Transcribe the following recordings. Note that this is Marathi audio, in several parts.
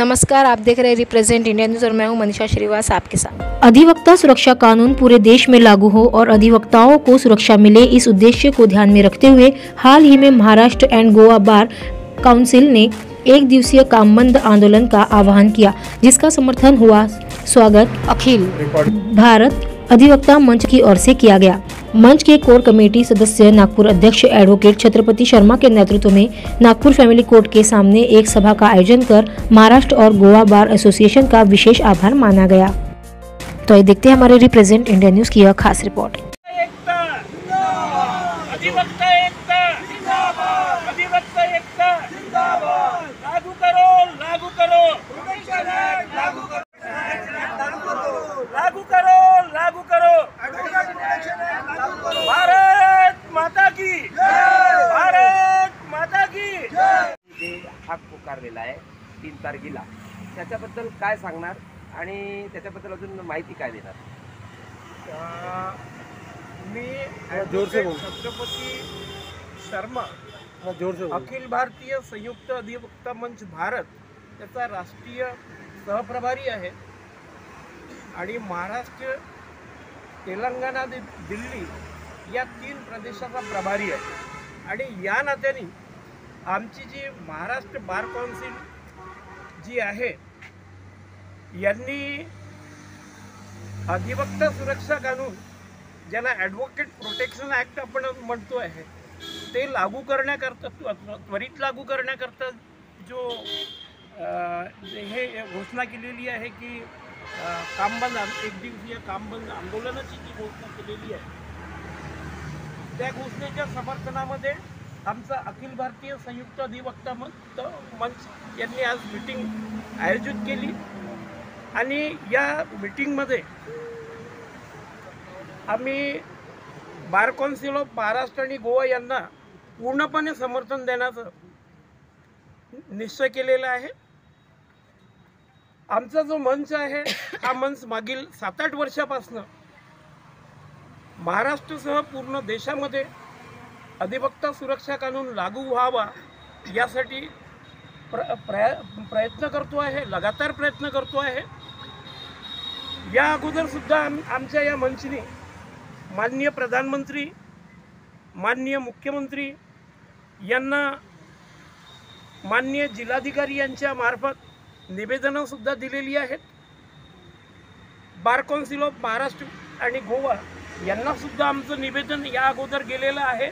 नमस्कार, आप देख रहे हैं रिप्रेजेंट इंडिया न्यूज़ और मैं हूं मनीषा श्रीवास आपके साथ। अधिवक्ता सुरक्षा कानून पूरे देश में लागू हो और अधिवक्ताओं को सुरक्षा मिले, इस उद्देश्य को ध्यान में रखते हुए हाल ही में Maharashtra end Goa bar council ने एक दिवसीय काम बंद आंदोलन का आह्वान किया, जिसका समर्थन हुआ स्वागत अखिल भारत अधिवक्ता मंच की ओर से किया गया। मंच के कोर कमेटी सदस्य नागपुर अध्यक्ष एडवोकेट छत्रपति शर्मा के नेतृत्व में नागपुर फैमिली कोर्ट के सामने एक सभा का आयोजन कर महाराष्ट्र और गोवा बार एसोसिएशन का विशेष आभार माना गया। तो ये देखते हैं हमारे रिप्रेजेंट इंडिया न्यूज़ की यह खास रिपोर्ट। हाक पुकारलेला आहे 3 तारखेला, त्याच्याबद्दल काय सांगणार आणि त्याच्याबद्दल अजून माहिती काय देणार? मी छत्रपती शर्मा अखिल भारतीय संयुक्त अधिवक्ता मंच भारत त्याचा राष्ट्रीय सहप्रभारी आहे आणि महाराष्ट्र, तेलंगणा, दिल्ली या 3 प्रदेशाचा प्रभारी आहे। आणि या नात्याने आमची जी महाराष्ट्र बार काउन्सिल जी आहे यांनी अधिवक्ता सुरक्षा कानून, ज्याला ॲडव्होकेट प्रोटेक्शन ॲक्ट आपण म्हणतो आहे, ते लागू करण्याकरता, त्वरित लागू करण्याकरता जो हे घोषणा केलेली आहे की कामबंद, एक दिवसीय कामबंद आंदोलनाची जी घोषणा केलेली आहे, त्या घोषणेच्या समर्थनामध्ये आमचा अखिल भारतीय संयुक्त अधिवक्ता मंच यांनी आज मीटिंग आयोजित केली आणि या मीटिंगमध्ये आम्ही बार काउन्सिल ऑफ महाराष्ट्र आणि गोवा यांना पूर्णपणे समर्थन देण्याचा निश्चय केलेला आहे। आमचा जो मंच आहे हा मंच मागील 7-8 वर्षापासून महाराष्ट्रासह पूर्ण देशामध्ये अधिवक्ता सुरक्षा कानून लागू व्हावा यासाठी प्रयत्न करतो आहे, लगातार प्रयत्न करतो आहे। या अगोदर सुद्धा आमच्या या मंचने माननीय प्रधानमंत्री, माननीय मुख्यमंत्री यांना, माननीय जिल्हाधिकारी यांच्या मार्फत निवेदनं सुद्धा दिलेली आहेत। बार काउन्सिल ऑफ महाराष्ट्र आणि गोवा यांना सुद्धा आमचं निवेदन या अगोदर गेलेलं आहे।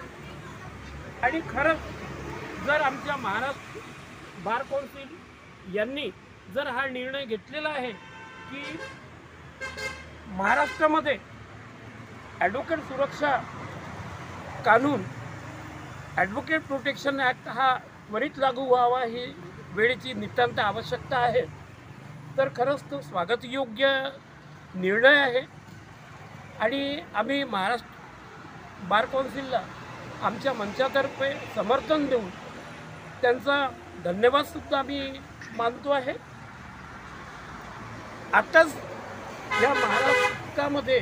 आणि खरंच जर आमच्या महाराष्ट्र बार काउन्सिल यांनी जर हा निर्णय घेतलेला आहे की महाराष्ट्रामध्ये ॲडव्होकेट सुरक्षा कानून, ॲडव्होकेट प्रोटेक्शन ॲक्ट हा त्वरित लागू व्हावा, ही वेळेची नितांत आवश्यकता आहे, तर खरंच तो स्वागतयोग्य निर्णय आहे। आणि आम्ही महाराष्ट्र बार काउन्सिलला आमच्या मंचातर्फे समर्थन देऊन त्यांचा धन्यवादसुद्धा आम्ही मानतो आहे। आताच या महाराष्ट्रामध्ये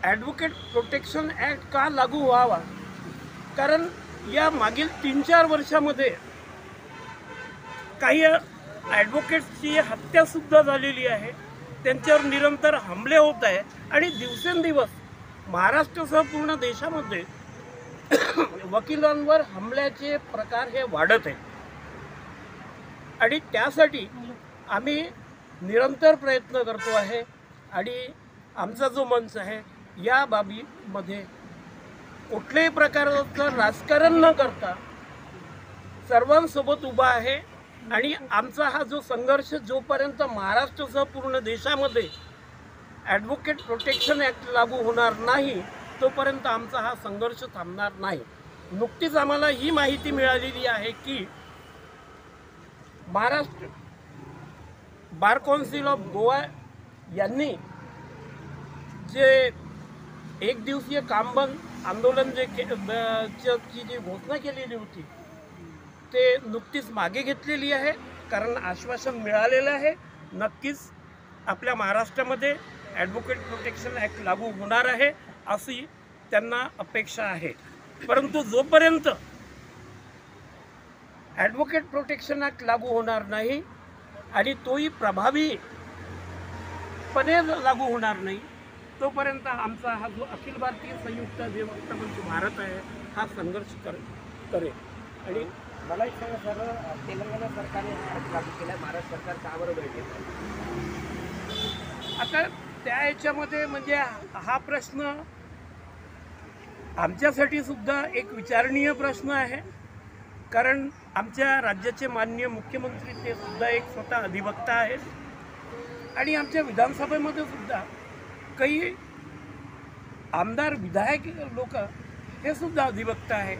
ॲडव्होकेट प्रोटेक्शन ॲक्ट का लागू व्हावा, कारण या मागील 3-4 वर्षामध्ये काही ॲडव्होकेट्सची हत्यासुद्धा झालेली आहे, त्यांच्यावर निरंतर हमले होत आहे आणि दिवसेंदिवस महाराष्ट्रासह पूर्ण देशामध्ये वकिलांवर हमल्याचे प्रकार हे वाढत आहेत। आणि त्यासाठी आम्ही निरंतर प्रयत्न करतो आहे आणि आमचा जो मंच आहे या बाबीमध्ये कुठल्याही प्रकारचं राजकारण न करता सर्वांसोबत उभा आहे। आणि आमचा हा जो संघर्ष जोपर्यंत महाराष्ट्रासह पूर्ण देशामध्ये ॲडव्होकेट प्रोटेक्शन ॲक्ट लागू होणार नाही, तोपर्यंत आमचा हा संघर्ष थांबणार नाही। नुकतीच आम्हाला ही माहिती मिळालेली आहे की Maharashtra bar council of Goa यांनी जे एक दिवसीय कामबंद आंदोलन ची जी घोषणा केलेली होती ते नुकतीच मागे घेतलेली आहे, कारण आश्वासन मिळालेलं आहे नक्कीच आपल्या महाराष्ट्रामध्ये ॲडव्होकेट प्रोटेक्शन ॲक्ट लागू होणार आहे अशी त्यांना अपेक्षा आहे। परंतु जोपर्यंत ॲडव्होकेट प्रोटेक्शन ॲक्ट लागू होणार नाही आणि तोही प्रभावीपणे लागू होणार नाही तोपर्यंत आमचा हा जो अखिल भारतीय संयुक्त अधिवक्ता मंच भारत आहे हा संघर्ष करेल. आणि मला एक सांगा सर, तेलंगणा सरकारने हा लागू केला आहे, महाराष्ट्र सरकार का बरं वेळ घेत आहे? आता त्या याच्यामध्ये म्हणजे हा प्रश्न आमच्यासाठी सुद्धा एक विचारणीय प्रश्न आहे, कारण आमच्या राज्याचे माननीय मुख्यमंत्री ते सुद्धा एक स्वतः अधिवक्ता आहेत आणि आमच्या विधानसभेमध्ये सुद्धा काही आमदार विधायक लोक हे सुद्धा अधिवक्ता आहे.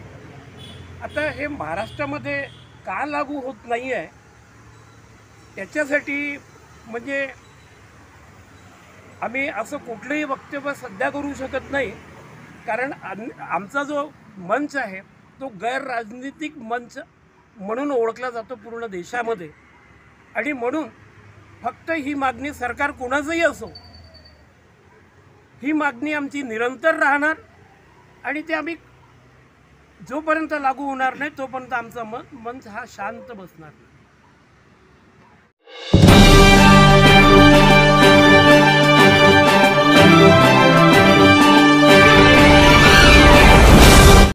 आता हे महाराष्ट्रामध्ये का लागू होत नाही आहे त्याच्यासाठी म्हणजे आम्ही असं कुठलंही वक्तव्य सध्या करू शकत नाही, कारण आमचा जो मंच आहे तो गैर राजनीतिक मंच म्हणून ओळखला जातो पूर्ण देशामध्ये आणि म्हणून फक्त ही मागणी सरकार कोणाचंही असो ही मागणी आमची निरंतर राहणार आणि ते आम्ही जोपर्यंत लागू होणार नाही तोपर्यंत आमचा मंच हा शांत बसणार.